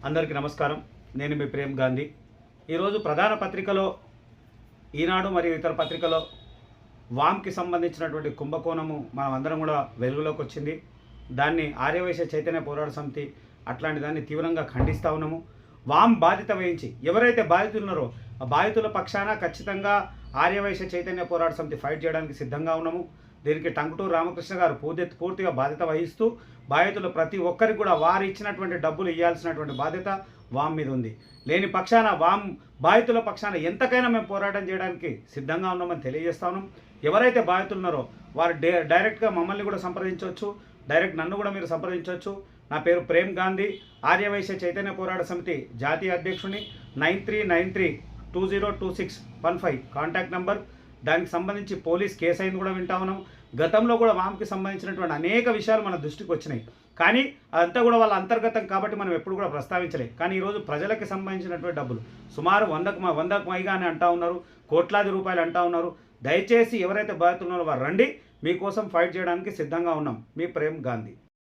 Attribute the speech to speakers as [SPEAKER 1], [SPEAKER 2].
[SPEAKER 1] అందరికీ నమస్కారం. నేను మీ ప్రేమ్ గాంధీ. ఈరోజు ప్రధాన పత్రికలో ఈనాడు మరియు ఇతర పత్రికలో వామ్కి సంబంధించినటువంటి కుంభకోణము మనం అందరం కూడా వెలుగులోకి వచ్చింది. దాన్ని ఆర్యవైశ్య చైతన్య పోరాట సమితి అట్లాంటి దాన్ని తీవ్రంగా ఖండిస్తూ ఉన్నాము. వామ్ బాధ్యత వహించి ఎవరైతే బాధితులు ఉన్నారో ఆ బాధితుల పక్షాన ఖచ్చితంగా ఆర్యవైశ్య చైతన్య పోరాట సమితి ఫైట్ చేయడానికి సిద్ధంగా ఉన్నాము. దీనికి టంగుటూరు రామకృష్ణ గారు పూర్తిగా బాధ్యత వహిస్తూ బాధితులు ప్రతి ఒక్కరికి కూడా వారు ఇచ్చినటువంటి డబ్బులు ఇవ్వాల్సినటువంటి బాధ్యత వామ్ మీద ఉంది. లేని పక్షాన వామ్ బాధితుల పక్షాన ఎంతకైనా మేము పోరాటం చేయడానికి సిద్ధంగా ఉన్నామని తెలియజేస్తా ఉన్నాం. ఎవరైతే బాధితులు ఉన్నారో వారు డైరెక్ట్గా మమ్మల్ని కూడా సంప్రదించవచ్చు. డైరెక్ట్ నన్ను కూడా మీరు సంప్రదించవచ్చు. నా పేరు ప్రేమ్ గాంధీ, ఆర్యవైశ్య చైతన్య పోరాట సమితి జాతీయ అధ్యక్షుని. 9393202615 కాంటాక్ట్ నంబర్. దానికి సంబంధించి పోలీస్ కేసు అయింది కూడా వింటా ఉన్నాం. గతంలో కూడా వామ్కి సంబంధించినటువంటి అనేక విషయాలు మన దృష్టికి వచ్చినాయి. కానీ అదంతా కూడా వాళ్ళ అంతర్గతం కాబట్టి మనం ఎప్పుడు కూడా ప్రస్తావించలేదు. కానీ ఈరోజు ప్రజలకి సంబంధించినటువంటి డబ్బులు సుమారు 100కు పైగా అని అంటా ఉన్నారు, కోట్లాది రూపాయలు అంటా ఉన్నారు. దయచేసి ఎవరైతే బాధితులు ఉన్నారో వారు రండి, మీకోసం ఫైట్ చేయడానికి సిద్ధంగా ఉన్నాం. మీ ప్రేమ్ గాంధీ.